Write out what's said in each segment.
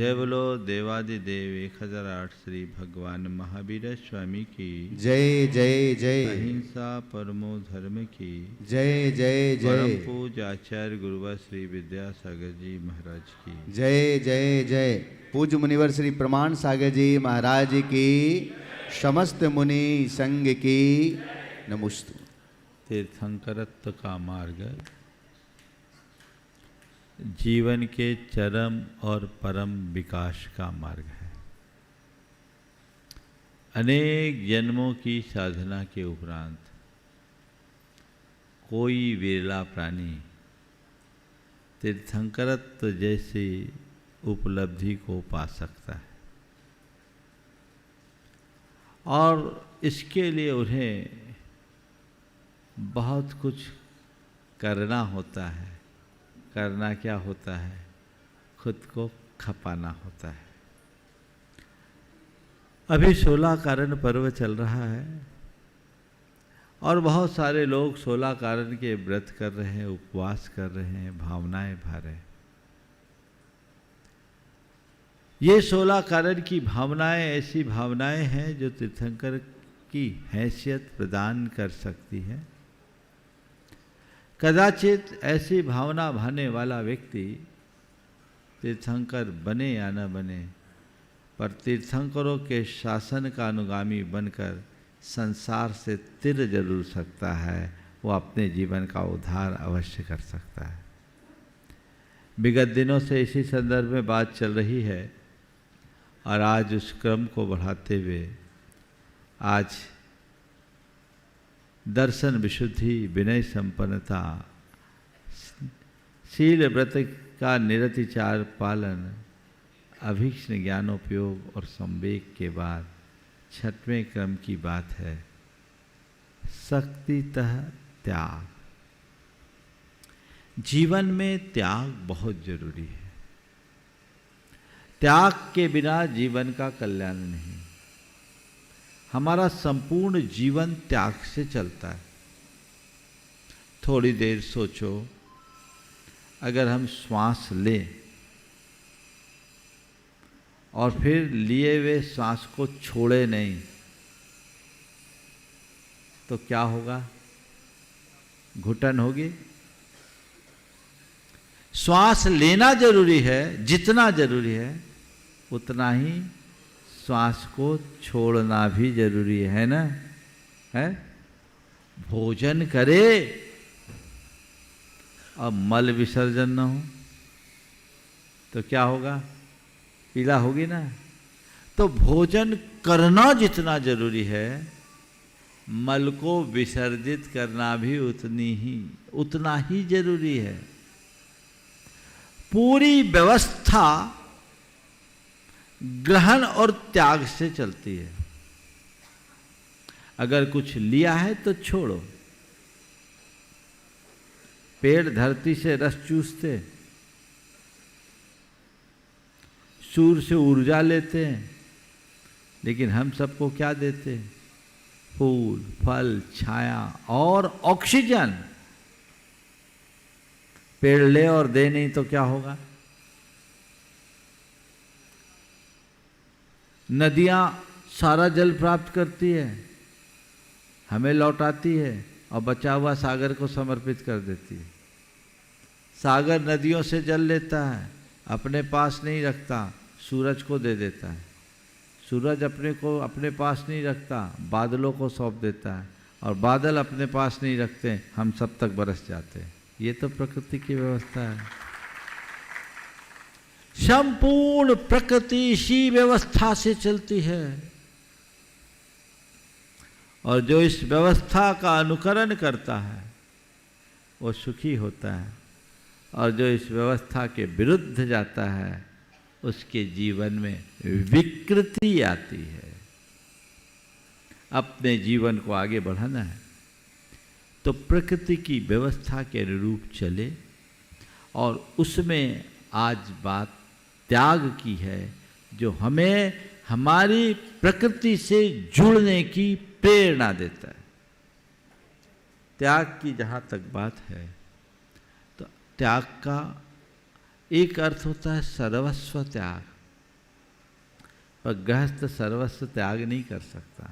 जय बोलो देवादिदेव 1008 श्री भगवान महावीर स्वामी की जय जय जय। अहिंसा परमो धर्म की जय जय जय। परम पूज्य आचार्य गुरुवर श्री विद्यासागर जी महाराज की जय जय जय। पूज्य मुनिवर श्री प्रमाण सागर जी महाराज की, समस्त मुनि संघ की नमोस्तु। तीर्थंकरत्व का मार्ग जीवन के चरम और परम विकास का मार्ग है। अनेक जन्मों की साधना के उपरांत कोई विरला प्राणी तीर्थंकरत्व जैसी उपलब्धि को पा सकता है और इसके लिए उन्हें बहुत कुछ करना होता है। करना क्या होता है? खुद को खपाना होता है। अभी 16 कारण पर्व चल रहा है और बहुत सारे लोग 16 कारण के व्रत कर रहे हैं, उपवास कर रहे हैं, भावनाएं भा रहे हैं। ये 16 कारण की भावनाएं ऐसी भावनाएं हैं जो तीर्थंकर की हैसियत प्रदान कर सकती है। कदाचित ऐसी भावना भाने वाला व्यक्ति तीर्थंकर बने या न बने, पर तीर्थंकरों के शासन का अनुगामी बनकर संसार से तिर जरूर सकता है। वो अपने जीवन का उद्धार अवश्य कर सकता है। विगत दिनों से इसी संदर्भ में बात चल रही है और आज उस क्रम को बढ़ाते हुए आज दर्शन विशुद्धि, विनय संपन्नता, शील व्रत का निरतिचार पालन, अभीक्ष्ण ज्ञानोपयोग और संवेग के बाद 6वें क्रम की बात है शक्तितः त्याग। जीवन में त्याग बहुत जरूरी है। त्याग के बिना जीवन का कल्याण नहीं। हमारा संपूर्ण जीवन त्याग से चलता है। थोड़ी देर सोचो, अगर हम श्वास लें और फिर लिए हुए श्वास को छोड़े नहीं तो क्या होगा? घुटन होगी। श्वास लेना जरूरी है, जितना जरूरी है उतना ही श्वास को छोड़ना भी जरूरी है ना? है? भोजन करे और मल विसर्जन न हो तो क्या होगा? पीड़ा होगी ना। तो भोजन करना जितना जरूरी है, मल को विसर्जित करना भी उतना ही जरूरी है। पूरी व्यवस्था ग्रहण और त्याग से चलती है। अगर कुछ लिया है तो छोड़ो। पेड़ धरती से रस चूसते, सूर्य से ऊर्जा लेते हैं, लेकिन हम सबको क्या देते हैं? फूल, फल, छाया और ऑक्सीजन। पेड़ ले और दे नहीं तो क्या होगा? नदियाँ सारा जल प्राप्त करती है, हमें लौटाती है और बचा हुआ सागर को समर्पित कर देती है। सागर नदियों से जल लेता है, अपने पास नहीं रखता, सूरज को दे देता है। सूरज अपने पास नहीं रखता, बादलों को सौंप देता है और बादल अपने पास नहीं रखते, हम सब तक बरस जाते हैं। ये तो प्रकृति की व्यवस्था है। संपूर्ण प्रकृति इसी व्यवस्था से चलती है और जो इस व्यवस्था का अनुकरण करता है वो सुखी होता है और जो इस व्यवस्था के विरुद्ध जाता है उसके जीवन में विकृति आती है। अपने जीवन को आगे बढ़ाना है तो प्रकृति की व्यवस्था के अनुरूप चले और उसमें आज बात त्याग की है, जो हमें हमारी प्रकृति से जुड़ने की प्रेरणा देता है। त्याग की जहाँ तक बात है तो त्याग का एक अर्थ होता है सर्वस्व त्याग। पर गृहस्थ सर्वस्व त्याग नहीं कर सकता।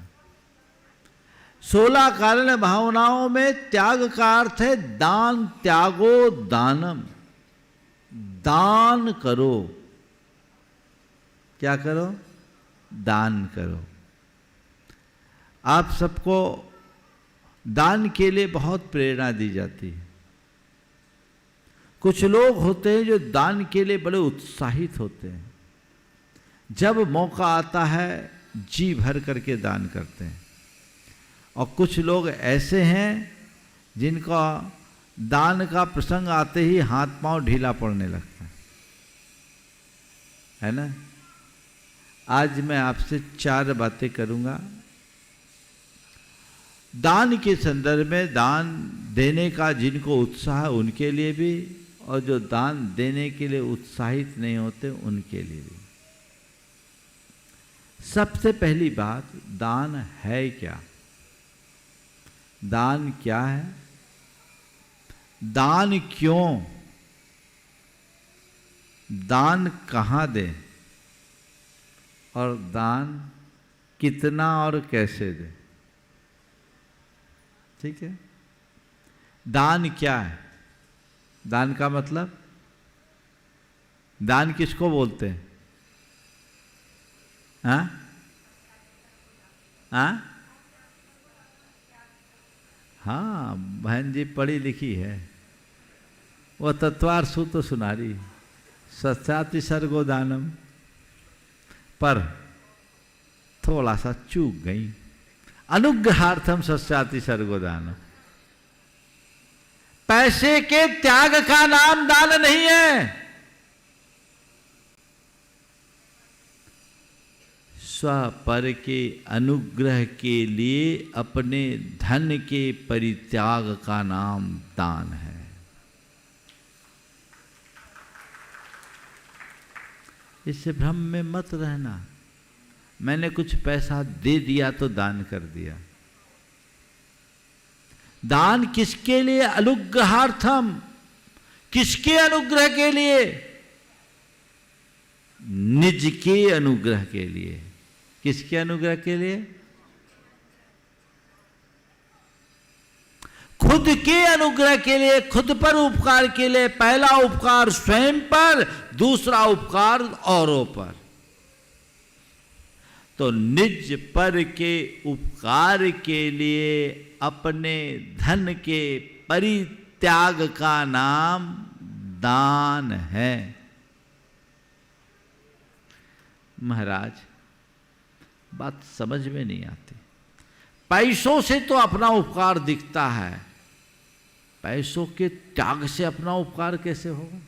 16 कारण भावनाओं में त्याग का अर्थ है दान, त्यागो दानम। दान करो। क्या करो? दान करो। आप सबको दान के लिए बहुत प्रेरणा दी जाती है। कुछ लोग होते हैं जो दान के लिए बड़े उत्साहित होते हैं, जब मौका आता है जी भर करके दान करते हैं। और कुछ लोग ऐसे हैं जिनका दान का प्रसंग आते ही हाथ पांव ढीला पड़ने लगता है ना। आज मैं आपसे 4 बातें करूंगा दान के संदर्भ में। दान देने का जिनको उत्साह है उनके लिए भी, और जो दान देने के लिए उत्साहित नहीं होते उनके लिए भी। सबसे पहली बात, दान है क्या? दान क्या है? दान क्यों? दान कहाँ दें? और दान कितना और कैसे दें? ठीक है। दान क्या है? दान का मतलब, दान किसको बोलते हैं? हाँ हाँ हाँ, बहन जी पढ़ी लिखी है, वो तत्वार सूत्र सुना रही। सत्याति सर्गो दानम, पर थोड़ा सा चूक गई। अनुग्रहार्थम सस्याति सर्गोदान। पैसे के त्याग का नाम दान नहीं है। स्वपर के अनुग्रह के लिए अपने धन के परित्याग का नाम दान है। इससे भ्रम में मत रहना, मैंने कुछ पैसा दे दिया तो दान कर दिया। दान किसके लिए? अनुग्रहार्थम। किसके अनुग्रह के लिए? निज के अनुग्रह के लिए। किसके अनुग्रह के लिए? खुद के अनुग्रह के लिए, खुद पर उपकार के लिए। पहला उपकार स्वयं पर, दूसरा उपकार औरों पर। तो निज पर के उपकार के लिए अपने धन के परित्याग का नाम दान है। महाराज, बात समझ में नहीं आती। पैसों से तो अपना उपकार दिखता है, पैसों के त्याग से अपना उपकार कैसे होगा?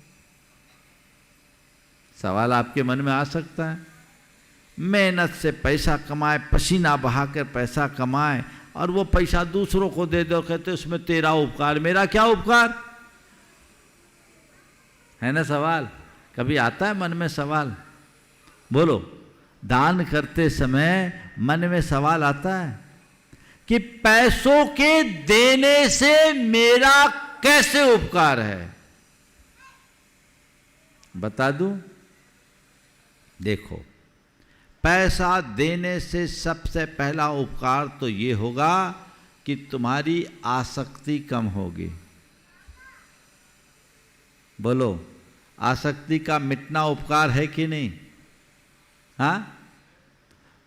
सवाल आपके मन में आ सकता है। मेहनत से पैसा कमाए, पसीना बहाकर पैसा कमाए, और वो पैसा दूसरों को दे दो, कहते उसमें तेरा उपकार, मेरा क्या उपकार है ना। सवाल कभी आता है मन में? सवाल बोलो। दान करते समय मन में सवाल आता है कि पैसों के देने से मेरा कैसे उपकार है? बता दूं? देखो, पैसा देने से सबसे पहला उपकार तो ये होगा कि तुम्हारी आसक्ति कम होगी। बोलो, आसक्ति का मिटना उपकार है कि नहीं? हाँ।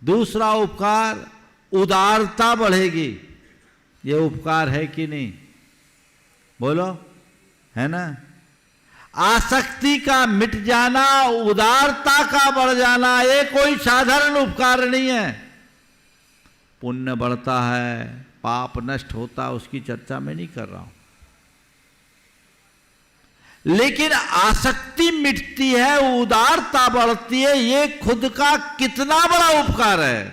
दूसरा उपकार, उदारता बढ़ेगी। ये उपकार है कि नहीं? बोलो, है ना। आसक्ति का मिट जाना, उदारता का बढ़ जाना, ये कोई साधारण उपकार नहीं है। पुण्य बढ़ता है, पाप नष्ट होता, उसकी चर्चा मैं नहीं कर रहा हूं। लेकिन आसक्ति मिटती है, उदारता बढ़ती है, ये खुद का कितना बड़ा उपकार है।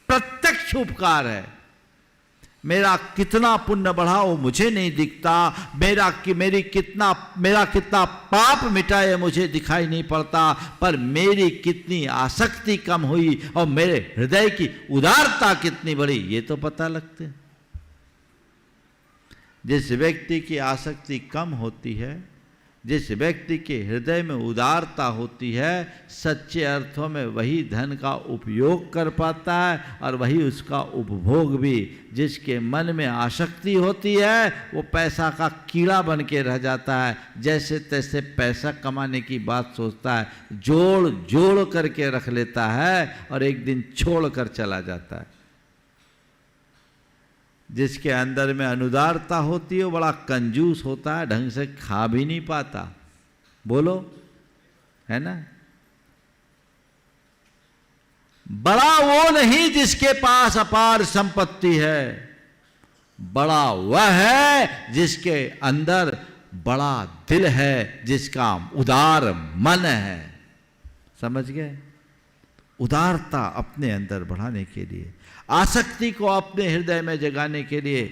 प्रत्यक्ष उपकार है। मेरा कितना पुण्य बढ़ा वो मुझे नहीं दिखता, मेरा कितना पाप मिटा है मुझे दिखाई नहीं पड़ता, पर मेरी कितनी आसक्ति कम हुई और मेरे हृदय की उदारता कितनी बढ़ी, ये तो पता लगते हैं। जिस व्यक्ति की आसक्ति कम होती है, जिस व्यक्ति के हृदय में उदारता होती है, सच्चे अर्थों में वही धन का उपयोग कर पाता है और वही उसका उपभोग भी। जिसके मन में आसक्ति होती है वो पैसा का कीड़ा बन के रह जाता है, जैसे तैसे पैसा कमाने की बात सोचता है, जोड़ जोड़ करके रख लेता है और एक दिन छोड़ कर चला जाता है। जिसके अंदर में अनुदारता होती है वो बड़ा कंजूस होता है, ढंग से खा भी नहीं पाता। बोलो, है ना? बड़ा वो नहीं जिसके पास अपार संपत्ति है, बड़ा वह है जिसके अंदर बड़ा दिल है, जिसका उदार मन है। समझ गए? उदारता अपने अंदर बढ़ाने के लिए, आसक्ति को अपने हृदय में जगाने के लिए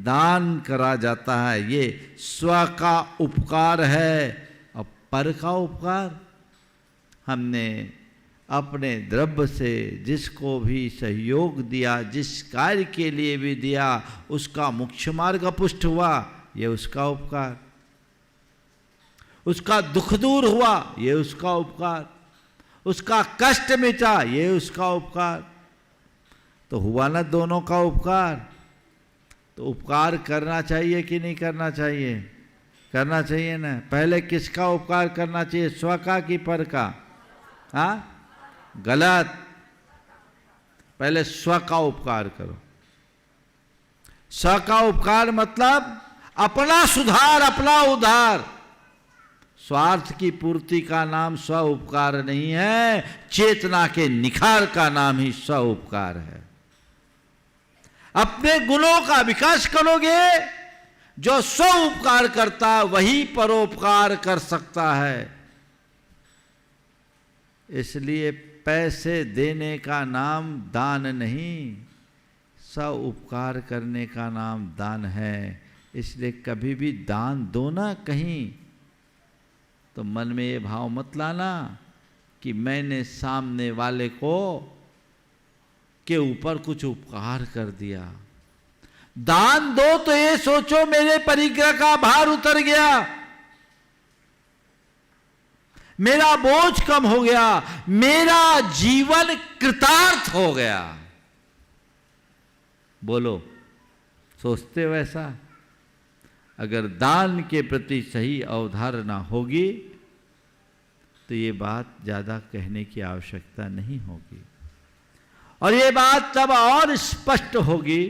दान करा जाता है। ये स्व का उपकार है। और पर का उपकार, हमने अपने द्रव्य से जिसको भी सहयोग दिया, जिस कार्य के लिए भी दिया, उसका मुख्य मार्ग पुष्ट हुआ, ये उसका उपकार। उसका दुख दूर हुआ, ये उसका उपकार। उसका कष्ट मिटा, ये उसका उपकार। तो हुआ ना दोनों का उपकार। तो उपकार करना चाहिए कि नहीं करना चाहिए? करना चाहिए ना। पहले किसका उपकार करना चाहिए, स्व का कि पर का? हाँ, गलत। पहले स्व का उपकार करो। स्व का उपकार मतलब अपना सुधार, अपना उद्धार। स्वार्थ की पूर्ति का नाम स्व उपकार नहीं है, चेतना के निखार का नाम ही स्व उपकार है। अपने गुणों का विकास करोगे, जो स्व उपकार करता वही परोपकार कर सकता है। इसलिए पैसे देने का नाम दान नहीं, स्व उपकार करने का नाम दान है। इसलिए कभी भी दान दो ना कहीं तो मन में ये भाव मत लाना कि मैंने सामने वाले को के ऊपर कुछ उपकार कर दिया। दान दो तो ये सोचो मेरे परिग्रह का भार उतर गया, मेरा बोझ कम हो गया, मेरा जीवन कृतार्थ हो गया। बोलो, सोचते हो ऐसा? अगर दान के प्रति सही अवधारणा होगी तो ये बात ज़्यादा कहने की आवश्यकता नहीं होगी। और ये बात तब और स्पष्ट होगी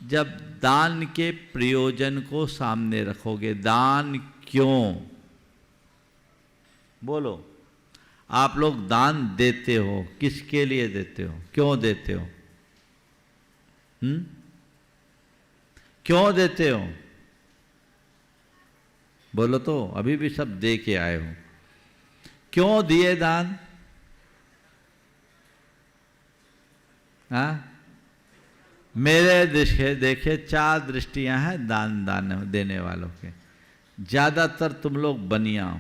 जब दान के प्रयोजन को सामने रखोगे। दान क्यों? बोलो, आप लोग दान देते हो, किसके लिए देते हो, क्यों देते हो? क्यों देते हो? बोलो तो, अभी भी सब दे के आए हो। क्यों दिए दान? हाँ, मेरे देखे 4 दृष्टियां हैं दान देने वालों के। ज्यादातर तुम लोग बनिया हो।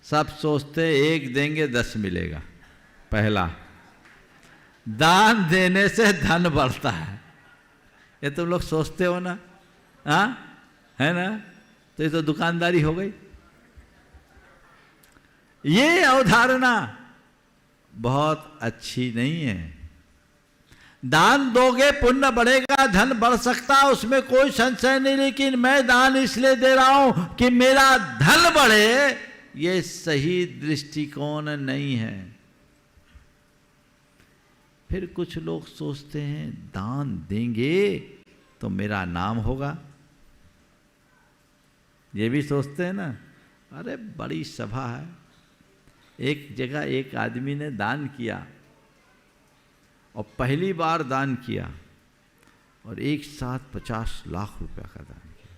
सब सोचते 1 देंगे 10 मिलेगा। पहला, दान देने से धन बढ़ता है, ये तुम लोग सोचते हो ना? हाँ, है ना? तो ये तो दुकानदारी हो गई। ये अवधारणा बहुत अच्छी नहीं है। दान दोगे पुण्य बढ़ेगा, धन बढ़ सकता है, उसमें कोई संशय नहीं। लेकिन मैं दान इसलिए दे रहा हूं कि मेरा धन बढ़े, ये सही दृष्टिकोण नहीं है। फिर कुछ लोग सोचते हैं दान देंगे तो मेरा नाम होगा। ये भी सोचते हैं ना। अरे बड़ी सभा है, एक जगह एक आदमी ने दान किया और पहली बार दान किया और एक साथ 50 लाख रुपया का दान किया।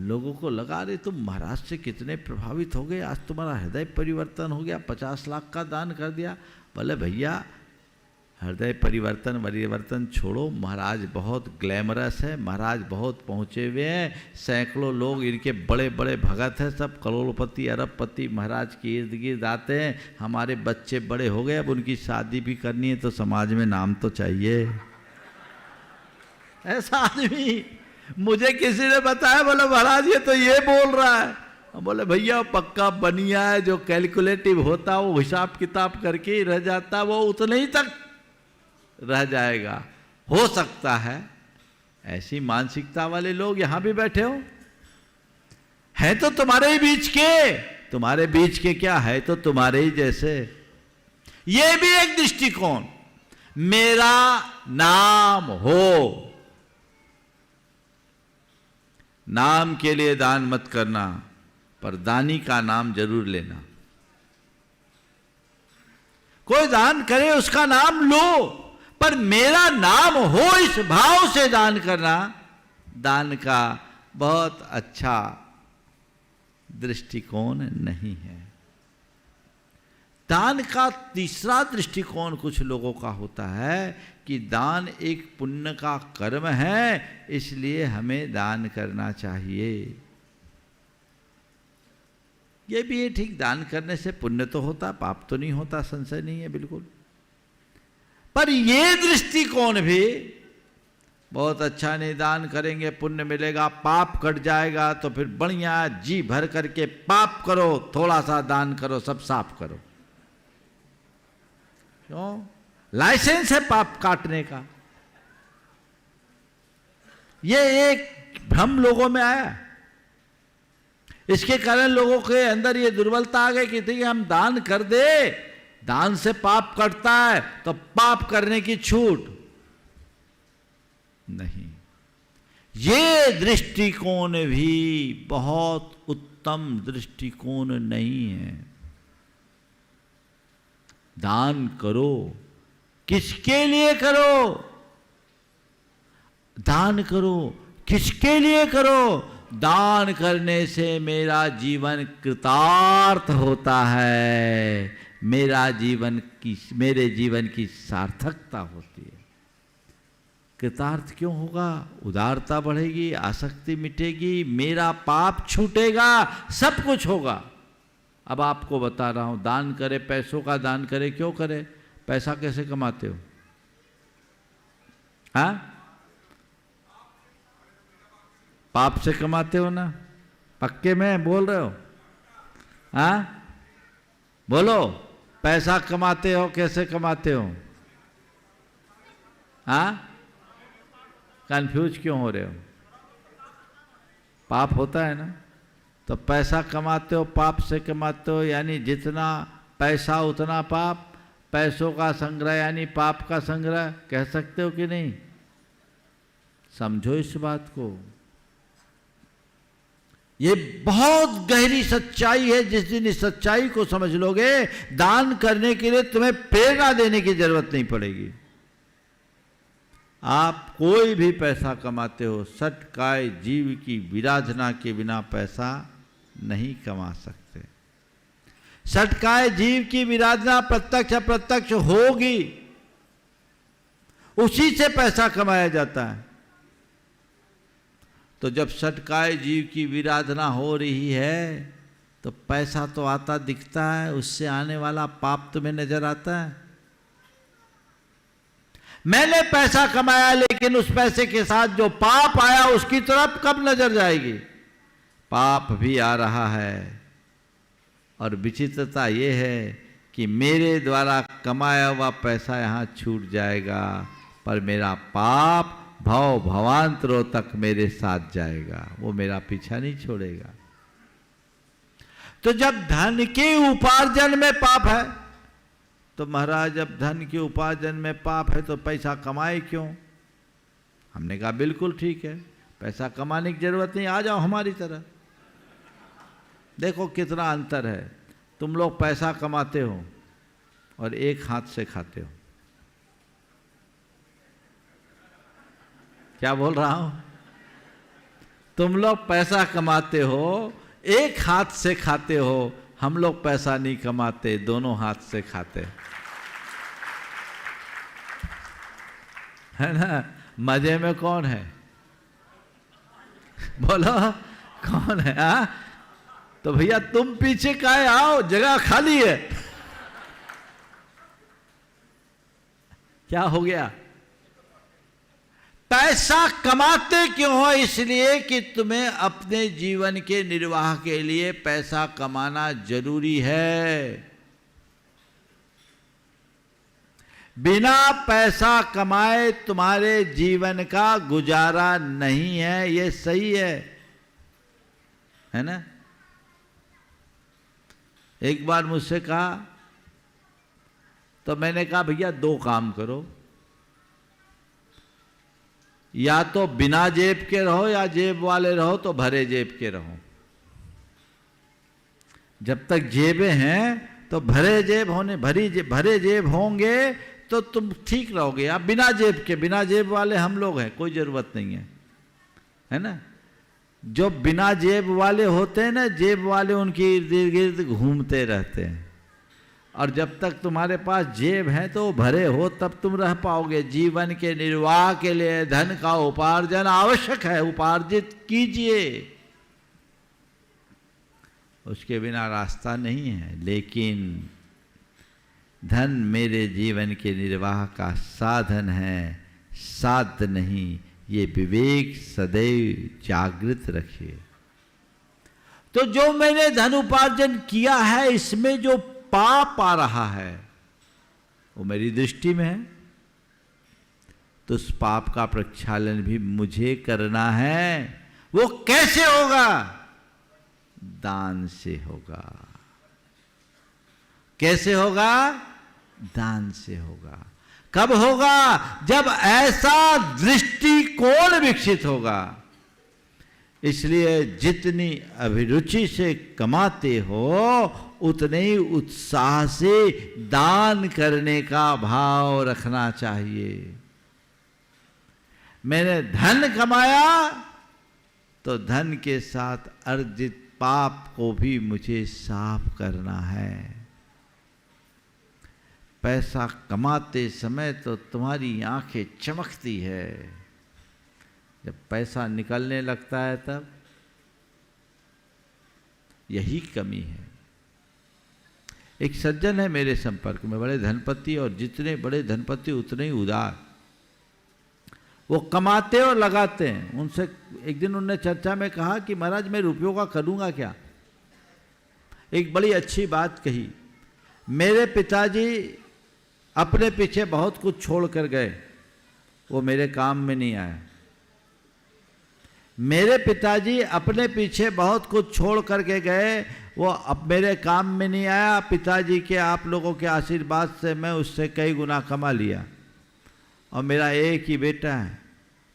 लोगों को लगा रहे तुम महाराज से कितने प्रभावित हो गए, आज तुम्हारा हृदय परिवर्तन हो गया, 50 लाख का दान कर दिया। बोले भैया हृदय परिवर्तन छोड़ो, महाराज बहुत ग्लैमरस है, महाराज बहुत पहुँचे हुए हैं, सैकड़ों लोग इनके बड़े बड़े भगत हैं, सब करोड़पति अरबपति महाराज के इर्द गिर्द आते हैं। हमारे बच्चे बड़े हो गए, अब उनकी शादी भी करनी है तो समाज में नाम तो चाहिए। ऐसा आदमी मुझे किसी ने बताया, बोले महाराज ये तो ये बोल रहा है। हम बोले भैया पक्का बनिया है, जो कैलकुलेटिव होता है वो हिसाब किताब करके ही रह जाता, वो उतने ही तक रह जाएगा। हो सकता है ऐसी मानसिकता वाले लोग यहां भी बैठे हो, है तो तुम्हारे ही बीच के, तुम्हारे बीच के क्या है तो तुम्हारे ही जैसे। ये भी एक दृष्टिकोण, मेरा नाम हो। नाम के लिए दान मत करना, पर दानी का नाम जरूर लेना। कोई दान करे उसका नाम लो, पर मेरा नाम हो इस भाव से दान करना, दान का बहुत अच्छा दृष्टिकोण नहीं है। दान का तीसरा दृष्टिकोण कुछ लोगों का होता है कि दान एक पुण्य का कर्म है, इसलिए हमें दान करना चाहिए। ये भी है ठीक, दान करने से पुण्य तो होता, पाप तो नहीं होता, संशय नहीं है बिल्कुल। पर ये दृष्टिकोण भी बहुत अच्छा नहीं, दान करेंगे पुण्य मिलेगा, पाप कट जाएगा तो फिर बढ़िया जी भर करके पाप करो, थोड़ा सा दान करो, सब साफ करो। क्यों? लाइसेंस है पाप काटने का। ये एक भ्रम लोगों में आया, इसके कारण लोगों के अंदर ये दुर्बलता आ गई कि ठीक है हम दान कर दे, दान से पाप कटता है तो पाप करने की छूट नहीं। ये दृष्टिकोण भी बहुत उत्तम दृष्टिकोण नहीं है। दान करो, किसके लिए करो? दान करो, किसके लिए करो? दान करने से मेरा जीवन कृतार्थ होता है, मेरे जीवन की सार्थकता होती है। कृतार्थ क्यों होगा? उदारता बढ़ेगी, आसक्ति मिटेगी, मेरा पाप छूटेगा, सब कुछ होगा। अब आपको बता रहा हूं, दान करे, पैसों का दान करे, क्यों करे? पैसा कैसे कमाते हो? हाँ, पाप से कमाते हो ना? पक्के में बोल रहे हो? हाँ बोलो, पैसा कमाते हो, कैसे कमाते हो? हाँ, कंफ्यूज क्यों हो रहे हो? पाप होता है ना, तो पैसा कमाते हो, पाप से कमाते हो, यानी जितना पैसा उतना पाप, पैसों का संग्रह यानी पाप का संग्रह, कह सकते हो कि नहीं? समझो इस बात को। ये बहुत गहरी सच्चाई है। जिस दिन इस सच्चाई को समझ लोगे, दान करने के लिए तुम्हें प्रेरणा देने की जरूरत नहीं पड़ेगी। आप कोई भी पैसा कमाते हो, सटकाए जीव की विराधना के बिना पैसा नहीं कमा सकते। सटकाए जीव की विराधना प्रत्यक्ष अप्रत्यक्ष होगी, उसी से पैसा कमाया जाता है। तो जब सटकाए जीव की विराधना हो रही है तो पैसा तो आता दिखता है, उससे आने वाला पाप तुम्हें नजर आता है। मैंने पैसा कमाया, लेकिन उस पैसे के साथ जो पाप आया उसकी तरफ कब नजर जाएगी? पाप भी आ रहा है। और विचित्रता ये है कि मेरे द्वारा कमाया हुआ पैसा यहाँ छूट जाएगा, पर मेरा पाप भव भवांतरों तक मेरे साथ जाएगा, वो मेरा पीछा नहीं छोड़ेगा। तो जब धन के उपार्जन में पाप है, तो महाराज जब धन के उपार्जन में पाप है तो पैसा कमाए क्यों? हमने कहा बिल्कुल ठीक है, पैसा कमाने की जरूरत नहीं, आ जाओ हमारी तरह। देखो कितना अंतर है। तुम लोग पैसा कमाते हो और एक हाथ से खाते हो। क्या बोल रहा हूं? तुम लोग पैसा कमाते हो, एक हाथ से खाते हो, हम लोग पैसा नहीं कमाते, दोनों हाथ से खाते, है ना? मजे में कौन है? बोलो कौन है? हाँ, तो भैया तुम पीछे काहे आओ, जगह खाली है। क्या हो गया? पैसा कमाते क्यों हो? इसलिए कि तुम्हें अपने जीवन के निर्वाह के लिए पैसा कमाना जरूरी है। बिना पैसा कमाए तुम्हारे जीवन का गुजारा नहीं है। ये सही है ना? एक बार मुझसे कहा, तो मैंने कहा भैया 2 काम करो, या तो बिना जेब के रहो या जेब वाले रहो तो भरे जेब के रहो। जब तक जेबें हैं तो भरे जेब होंगे तो तुम ठीक रहोगे। आप बिना जेब वाले हम लोग हैं, कोई जरूरत नहीं है ना? जो बिना जेब वाले होते हैं ना, जेब वाले उनके इर्द गिर्द घूमते रहते हैं। और जब तक तुम्हारे पास जेब है तो भरे हो, तब तुम रह पाओगे। जीवन के निर्वाह के लिए धन का उपार्जन आवश्यक है, उपार्जित कीजिए, उसके बिना रास्ता नहीं है। लेकिन धन मेरे जीवन के निर्वाह का साधन है, साध्य नहीं। ये विवेक सदैव जागृत रखिए। तो जो मैंने धन उपार्जन किया है, इसमें जो पाप आ रहा है वो मेरी दृष्टि में है, तो उस पाप का प्रक्षालन भी मुझे करना है। वो कैसे होगा? दान से होगा। कैसे होगा? दान से होगा। कब होगा? जब ऐसा दृष्टिकोण विकसित होगा। इसलिए जितनी अभिरुचि से कमाते हो, उतने ही उत्साह से दान करने का भाव रखना चाहिए। मैंने धन कमाया तो धन के साथ अर्जित पाप को भी मुझे साफ करना है। पैसा कमाते समय तो तुम्हारी आंखें चमकती है, जब पैसा निकलने लगता है तब यही कमी है। एक सज्जन है मेरे संपर्क में, बड़े धनपति, और जितने बड़े धनपति उतने ही उदार। वो कमाते और लगाते हैं। उनसे एक दिन उन्होंने चर्चा में कहा कि महाराज मैं रुपयों का करूँगा क्या? एक बड़ी अच्छी बात कही। मेरे पिताजी अपने पीछे बहुत कुछ छोड़ कर गए, वो मेरे काम में नहीं आया। मेरे पिताजी अपने पीछे बहुत कुछ छोड़ करके गए, वो अब मेरे काम में नहीं आया। पिताजी के, आप लोगों के आशीर्वाद से मैं उससे कई गुना कमा लिया, और मेरा एक ही बेटा है।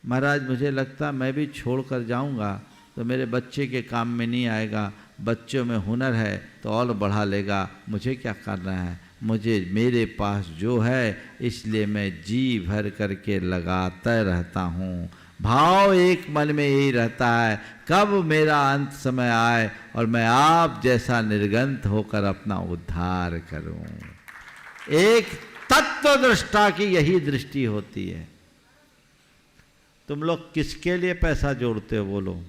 महाराज मुझे लगता मैं भी छोड़ कर जाऊँगा तो मेरे बच्चे के काम में नहीं आएगा। बच्चों में हुनर है तो और बढ़ा लेगा, मुझे क्या करना है? मुझे मेरे पास जो है, इसलिए मैं जी भर करके लगाता रहता हूँ। भाव एक मन में यही रहता है, कब मेरा अंत समय आए और मैं आप जैसा निर्गंत होकर अपना उद्धार करूं। एक तत्वदृष्टा की यही दृष्टि होती है। तुम लोग किसके लिए पैसा जोड़ते हो? बोलो।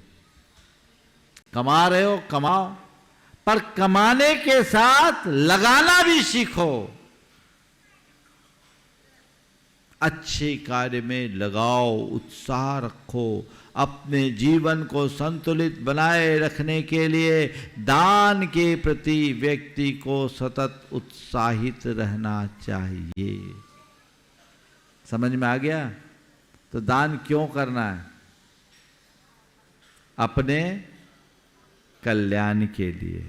कमा रहे हो, कमाओ, पर कमाने के साथ लगाना भी सीखो। अच्छे कार्य में लगाओ, उत्साह रखो। अपने जीवन को संतुलित बनाए रखने के लिए दान के प्रति व्यक्ति को सतत उत्साहित रहना चाहिए। समझ में आ गया? तो दान क्यों करना है? अपने कल्याण के लिए,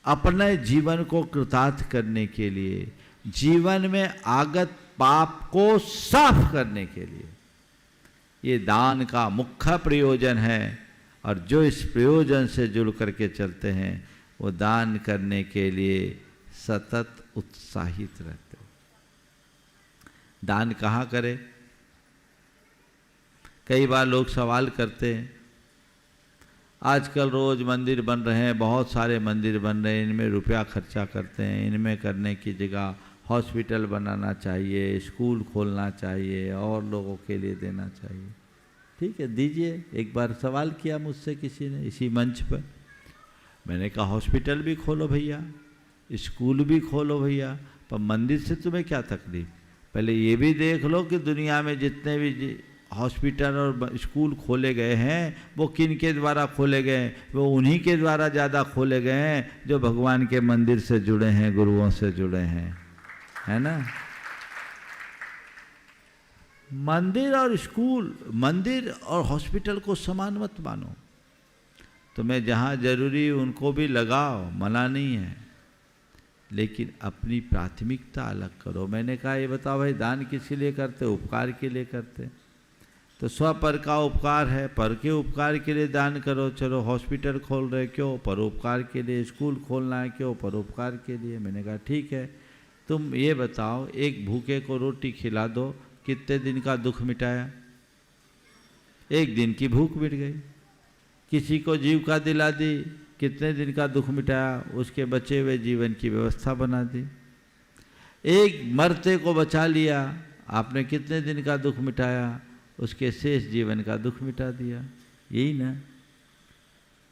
अपने जीवन को कृतार्थ करने के लिए, जीवन में आगत पाप को साफ करने के लिए। ये दान का मुख्य प्रयोजन है। और जो इस प्रयोजन से जुड़ करके चलते हैं, वो दान करने के लिए सतत उत्साहित रहते हैं। दान कहाँ करें? कई बार लोग सवाल करते हैं, आजकल रोज मंदिर बन रहे हैं, बहुत सारे मंदिर बन रहे हैं, इनमें रुपया खर्चा करते हैं, इनमें करने की जगह हॉस्पिटल बनाना चाहिए, स्कूल खोलना चाहिए, और लोगों के लिए देना चाहिए। ठीक है, दीजिए। एक बार सवाल किया मुझसे किसी ने इसी मंच पर, मैंने कहा हॉस्पिटल भी खोलो भैया, स्कूल भी खोलो भैया, पर मंदिर से तुम्हें क्या तकलीफ? पहले ये भी देख लो कि दुनिया में जितने भी हॉस्पिटल और स्कूल खोले गए हैं वो किन के द्वारा खोले गए? वो उन्हीं के द्वारा ज़्यादा खोले गए हैं जो भगवान के मंदिर से जुड़े हैं, गुरुओं से जुड़े हैं, है ना। मंदिर और स्कूल, मंदिर और हॉस्पिटल को समान मत मानो। तुम्हें जहाँ जरूरी उनको भी लगाओ, मना नहीं है, लेकिन अपनी प्राथमिकता अलग करो। मैंने कहा ये बताओ भाई, दान किस लिए करते? उपकार के लिए करते। तो स्वपर का उपकार है, पर के उपकार के लिए दान करो। चलो हॉस्पिटल खोल रहे, क्यों? परोपकार के लिए। स्कूल खोलना है, क्यों? परोपकार के लिए। मैंने कहा ठीक है, तुम ये बताओ, एक भूखे को रोटी खिला दो, कितने दिन का दुख मिटाया? एक दिन की भूख मिट गई। किसी को जीविका दिला दी, कितने दिन का दुख मिटाया? उसके बचे हुए जीवन की व्यवस्था बना दी। एक मरते को बचा लिया, आपने कितने दिन का दुख मिटाया? उसके शेष जीवन का दुख मिटा दिया। यही ना।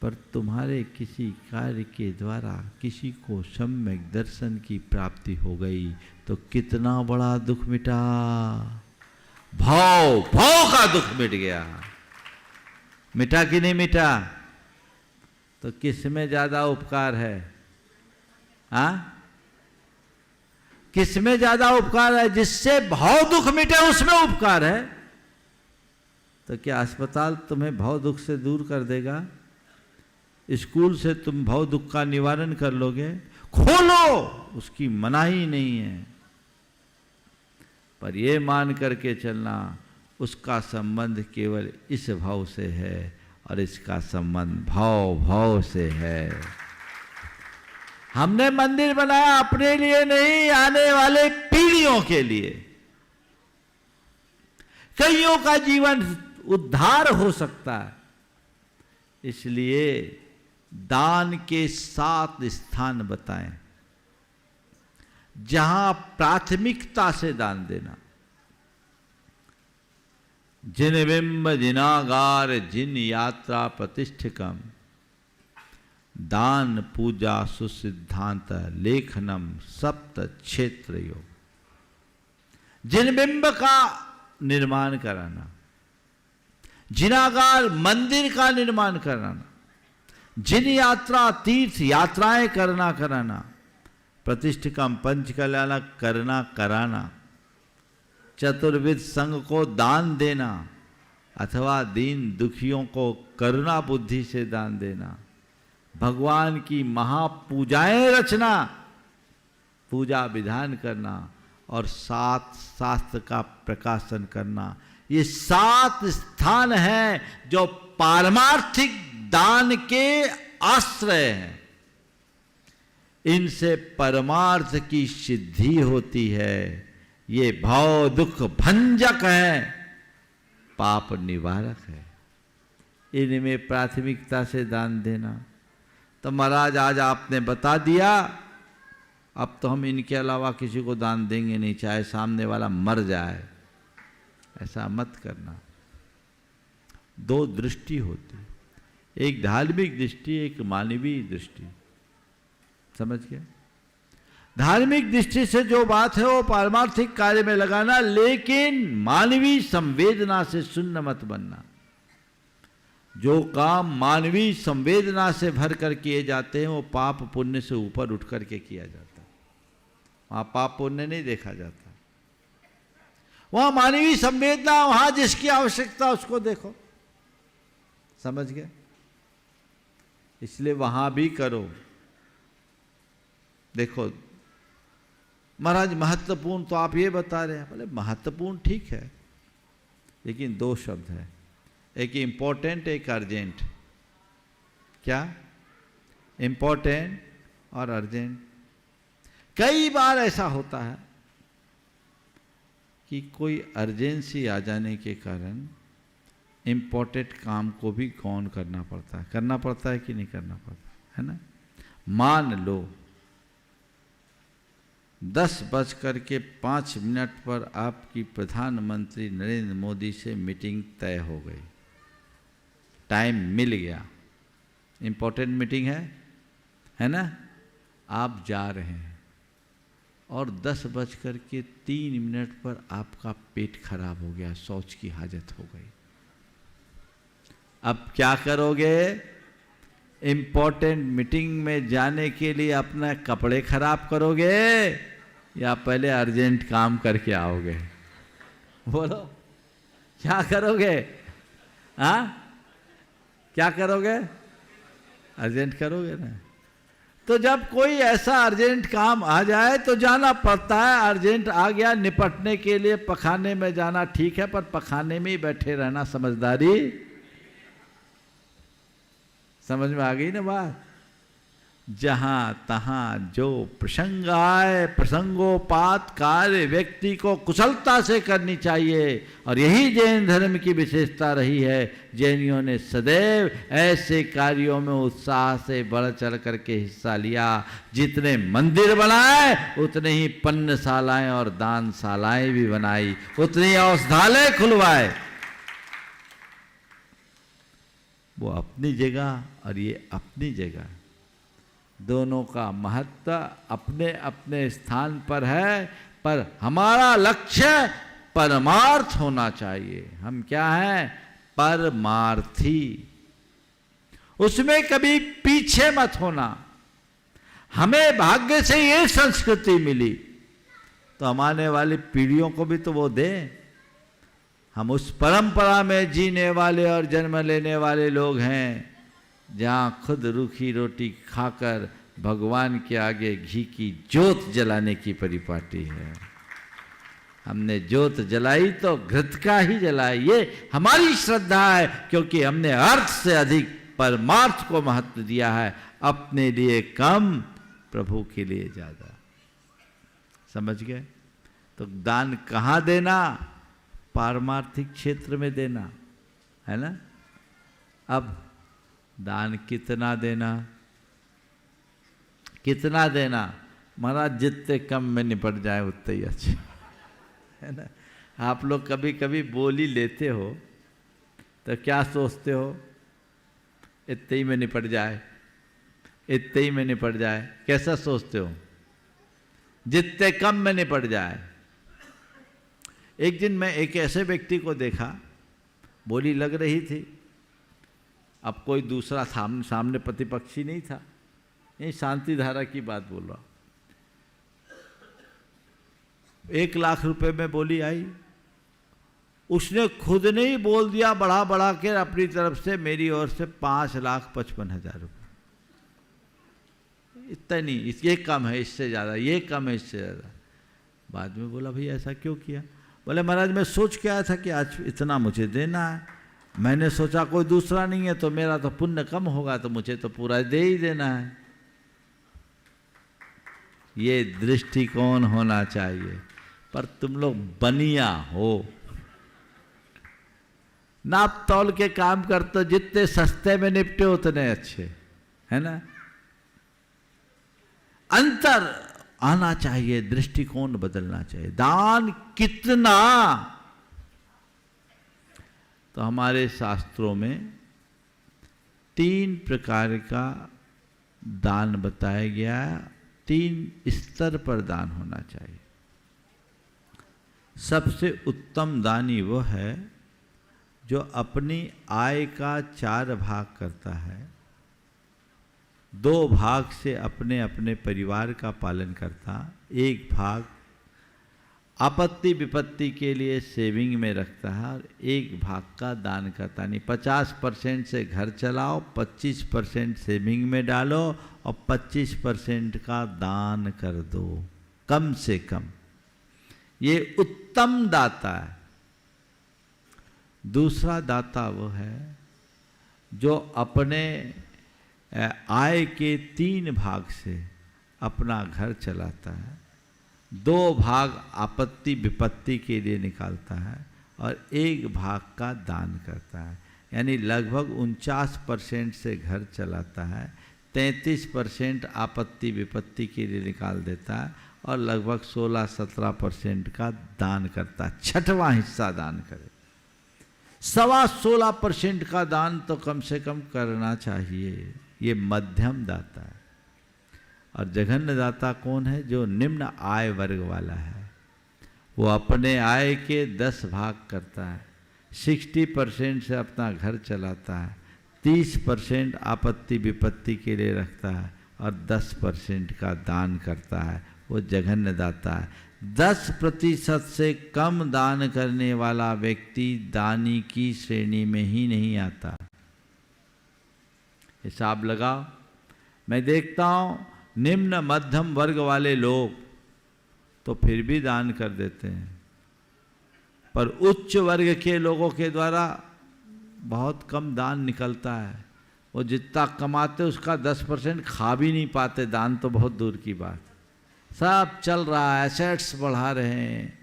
पर तुम्हारे किसी कार्य के द्वारा किसी को सम्यक दर्शन की प्राप्ति हो गई तो कितना बड़ा दुख मिटा। भाव का दुख मिट गया। मिटा कि नहीं मिटा? तो किस में ज्यादा उपकार है? हाँ, किस में ज्यादा उपकार है? जिससे भाव दुख मिटे उसमें उपकार है। तो क्या अस्पताल तुम्हें भाव दुख से दूर कर देगा? स्कूल से तुम भाव दुख का निवारण कर लोगे? खोलो, उसकी मनाही नहीं है, पर यह मान करके चलना उसका संबंध केवल इस भाव से है और इसका संबंध भाव से है। हमने मंदिर बनाया अपने लिए नहीं, आने वाले पीढ़ियों के लिए। कईयों का जीवन उद्धार हो सकता है। इसलिए दान के 7 स्थान बताएं जहां प्राथमिकता से दान देना। जिन बिंब जिनागार जिन यात्रा प्रतिष्ठिकम दान पूजा सुसिद्धांत लेखनम सप्त क्षेत्र योग। जिन बिंब का निर्माण कराना, जिनागार मंदिर का निर्माण कराना, जिन यात्रा तीर्थ यात्राएं कराना, प्रतिष्ठिकम पंच कल्याण कराना, चतुर्विध संघ को दान देना अथवा दीन दुखियों को करुणा बुद्धि से दान देना, भगवान की महापूजाएं रचना, पूजा विधान करना और 7 शास्त्र का प्रकाशन करना। ये 7 स्थान हैं जो पारमार्थिक दान के आश्रय हैं। इनसे परमार्थ की सिद्धि होती है। ये भाव दुख भंजक है, पाप निवारक है। इनमें प्राथमिकता से दान देना। तो महाराज आज आपने बता दिया, अब तो हम इनके अलावा किसी को दान देंगे नहीं, चाहे सामने वाला मर जाए। ऐसा मत करना। 2 दृष्टि होती, एक धार्मिक दृष्टि, एक मानवीय दृष्टि। समझ गया? धार्मिक दृष्टि से जो बात है वो पारमार्थिक कार्य में लगाना, लेकिन मानवीय संवेदना से शून्य मत बनना। जो काम मानवीय संवेदना से भर कर किए जाते हैं वो पाप पुण्य से ऊपर उठ करके किया जाता है। वहां पाप पुण्य नहीं देखा जाता, वहां मानवीय संवेदना, वहां जिसकी आवश्यकता उसको देखो। समझ गए? इसलिए वहां भी करो। देखो महाराज महत्वपूर्ण तो आप ये बता रहे हैं, बोले महत्वपूर्ण ठीक है, लेकिन 2 शब्द है, एक इंपॉर्टेंट एक अर्जेंट। क्या? इंपॉर्टेंट और अर्जेंट। कई बार ऐसा होता है कि कोई अर्जेंसी आ जाने के कारण इंपॉर्टेंट काम को भी गौण करना पड़ता है। करना पड़ता है कि नहीं करना पड़ता है ना? मान लो 10:05 पर आपकी प्रधानमंत्री नरेंद्र मोदी से मीटिंग तय हो गई, टाइम मिल गया, इंपॉर्टेंट मीटिंग है ना? आप जा रहे हैं, और 10:03 पर आपका पेट खराब हो गया, शौच की हाजत हो गई। अब क्या करोगे? इम्पोर्टेंट मीटिंग में जाने के लिए अपना कपड़े खराब करोगे या पहले अर्जेंट काम करके आओगे? बोलो क्या करोगे? हाँ, क्या करोगे? अर्जेंट करोगे ना। तो जब कोई ऐसा अर्जेंट काम आ जाए तो जाना पड़ता है। अर्जेंट आ गया, निपटने के लिए पखाने में जाना ठीक है, पर पखाने में ही बैठे रहना समझदारी। समझ में आ गई ना बात? जहां तहां जो प्रसंग आए, प्रसंगोपात कार्य व्यक्ति को कुशलता से करनी चाहिए, और यही जैन धर्म की विशेषता रही है। जैनियों ने सदैव ऐसे कार्यों में उत्साह से बढ़ चढ़ करके हिस्सा लिया। जितने मंदिर बनाए उतने ही पन्नशालाएं और दानशालाएं भी बनाई, उतनी औषधालय खुलवाए। वो अपनी जगह और ये अपनी जगह, दोनों का महत्व अपने अपने स्थान पर है, पर हमारा लक्ष्य परमार्थ होना चाहिए। हम क्या हैं? परमार्थी। उसमें कभी पीछे मत होना। हमें भाग्य से ये संस्कृति मिली, तो हमारे वाली पीढ़ियों को भी तो वो दे। हम उस परंपरा में जीने वाले और जन्म लेने वाले लोग हैं जहाँ खुद रूखी रोटी खाकर भगवान के आगे घी की जोत जलाने की परिपाटी है। हमने जोत जलाई तो घृत का ही जलाई। ये हमारी श्रद्धा है, क्योंकि हमने अर्थ से अधिक परमार्थ को महत्व दिया है। अपने लिए कम, प्रभु के लिए ज्यादा। समझ गए? तो दान कहाँ देना? पारमार्थिक क्षेत्र में देना है ना। अब दान कितना देना? कितना देना? महाराज जितने कम में निपट जाए उतने ही अच्छे, है ना। आप लोग कभी कभी बोली लेते हो तो क्या सोचते हो? इतने ही में निपट जाए, इतने ही में निपट जाए। कैसा सोचते हो? जितने कम में निपट जाए। एक दिन मैं एक ऐसे व्यक्ति को देखा, बोली लग रही थी। अब कोई दूसरा सामने प्रतिपक्षी नहीं था, ये शांति धारा की बात बोल रहा। 1 लाख रुपए में बोली आई, उसने खुद ने ही बोल दिया बढ़ा बढ़ा के अपनी तरफ से, मेरी ओर से 5,55,000 रुपये। इतना नहीं, ये कम है, इससे ज़्यादा, ये कम है, इससे ज़्यादा। बाद में बोला भाई ऐसा क्यों किया? बोले महाराज मैं सोच के आया था कि आज इतना मुझे देना है, मैंने सोचा कोई दूसरा नहीं है तो मेरा तो पुण्य कम होगा, तो मुझे तो पूरा दे ही देना है। ये दृष्टिकोण होना चाहिए। पर तुम लोग बनिया हो, नाप तौल के काम करते, जितने सस्ते में निपटे उतने अच्छे, है ना। अंतर आना चाहिए, दृष्टिकोण बदलना चाहिए। दान कितना? तो हमारे शास्त्रों में 3 प्रकार का दान बताया गया है। 3 स्तर पर दान होना चाहिए। सबसे उत्तम दानी वो है जो अपनी आय का 4 भाग करता है, 2 भाग से अपने अपने परिवार का पालन करता, 1 भाग आपत्ति विपत्ति के लिए सेविंग में रखता है, और 1 भाग का दान करता। नहीं 50% से घर चलाओ, 25% सेविंग में डालो और 25% का दान कर दो, कम से कम। ये उत्तम दाता है। दूसरा दाता वो है जो अपने आय के 3 भाग से अपना घर चलाता है, 2 भाग आपत्ति विपत्ति के लिए निकालता है और 1 भाग का दान करता है। यानी लगभग 49% से घर चलाता है, 33% आपत्ति विपत्ति के लिए निकाल देता है और लगभग 16-17% का दान करता है। 6वां हिस्सा दान करे। 16.25% का दान तो कम से कम करना चाहिए। ये मध्यम दाता है। और जघन्यदाता कौन है? जो निम्न आय वर्ग वाला है। वो अपने आय के 10 भाग करता है, 60% से अपना घर चलाता है, 30% आपत्ति विपत्ति के लिए रखता है और 10% का दान करता है। वो जघन्यदाता है। 10% से कम दान करने वाला व्यक्ति दानी की श्रेणी में ही नहीं आता। हिसाब लगाओ। मैं देखता हूँ निम्न मध्यम वर्ग वाले लोग तो फिर भी दान कर देते हैं, पर उच्च वर्ग के लोगों के द्वारा बहुत कम दान निकलता है। वो जितना कमाते उसका 10% खा भी नहीं पाते, दान तो बहुत दूर की बात। सब चल रहा है, एसेट्स बढ़ा रहे हैं,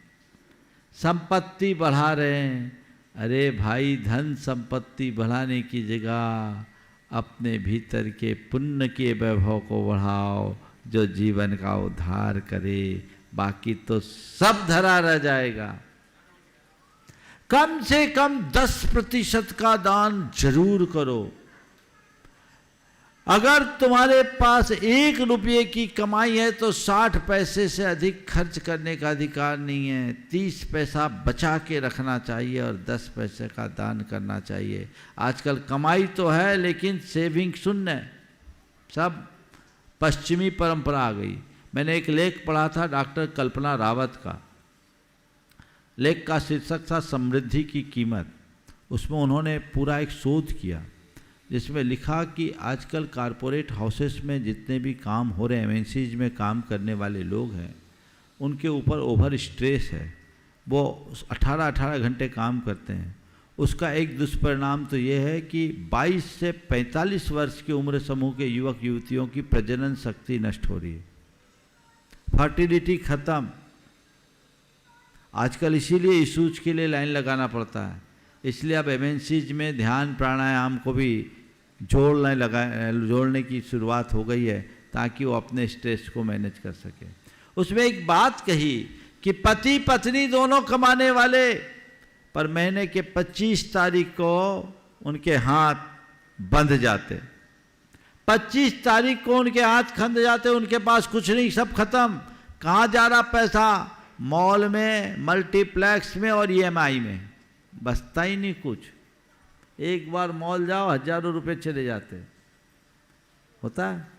संपत्ति बढ़ा रहे हैं। अरे भाई, धन संपत्ति बढ़ाने की जगह अपने भीतर के पुण्य के वैभव को बढ़ाओ, जो जीवन का उद्धार करे। बाकी तो सब धरा रह जाएगा। कम से कम 10% का दान जरूर करो। अगर तुम्हारे पास 1 रुपये की कमाई है तो 60 पैसे से अधिक खर्च करने का अधिकार नहीं है। 30 पैसा बचा के रखना चाहिए और 10 पैसे का दान करना चाहिए। आजकल कमाई तो है लेकिन सेविंग शून्य है। सब पश्चिमी परंपरा आ गई। मैंने एक लेख पढ़ा था डॉक्टर कल्पना रावत का। लेख का शीर्षक था समृद्धि की कीमत। उसमें उन्होंने पूरा एक शोध किया जिसमें लिखा कि आजकल कारपोरेट हाउसेस में जितने भी काम हो रहे हैं, एमएनसीज में काम करने वाले लोग हैं, उनके ऊपर ओवर स्ट्रेस है। वो 18-18 घंटे काम करते हैं। उसका एक दुष्परिणाम तो ये है कि 22 से 45 वर्ष की उम्र समूह के युवक युवतियों की प्रजनन शक्ति नष्ट हो रही है, फर्टिलिटी खत्म। आजकल इसीलिए इशूज के लिए लाइन लगाना पड़ता है। इसलिए अब एमएनसीज में ध्यान प्राणायाम को भी जोड़ने की शुरुआत हो गई है ताकि वो अपने स्ट्रेस को मैनेज कर सके। उसमें एक बात कही कि पति पत्नी दोनों कमाने वाले, पर महीने के 25 तारीख को उनके हाथ बंध जाते। 25 तारीख को उनके हाथ खंड जाते, उनके पास कुछ नहीं, सब खत्म। कहाँ जा रहा पैसा? मॉल में, मल्टीप्लेक्स में और ईएमआई में, बचता ही नहीं कुछ। एक बार मॉल जाओ, हजारों रुपए चले जाते, होता है।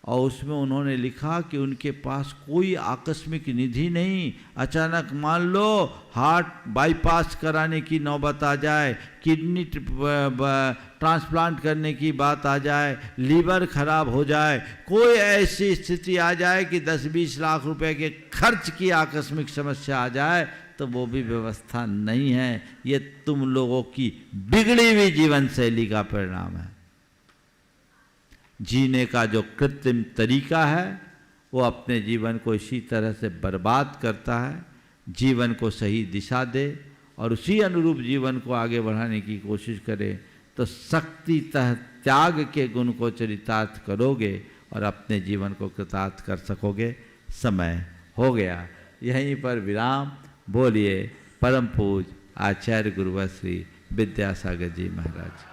और उसमें उन्होंने लिखा कि उनके पास कोई आकस्मिक निधि नहीं। अचानक मान लो हार्ट बाईपास कराने की नौबत आ जाए, किडनी ट्रांसप्लांट करने की बात आ जाए, लीवर खराब हो जाए, कोई ऐसी स्थिति आ जाए कि 10-20 लाख रुपए के खर्च की आकस्मिक समस्या आ जाए, तो वो भी व्यवस्था नहीं है। ये तुम लोगों की बिगड़ी हुई जीवन शैली का परिणाम है। जीने का जो कृत्रिम तरीका है वो अपने जीवन को इसी तरह से बर्बाद करता है। जीवन को सही दिशा दे और उसी अनुरूप जीवन को आगे बढ़ाने की कोशिश करे तो शक्तितः त्याग के गुण को चरितार्थ करोगे और अपने जीवन को कृतार्थ कर सकोगे। समय हो गया, यहीं पर विराम। बोलिए परम पूज आचार्य गुरुवर श्री विद्यासागर जी महाराज।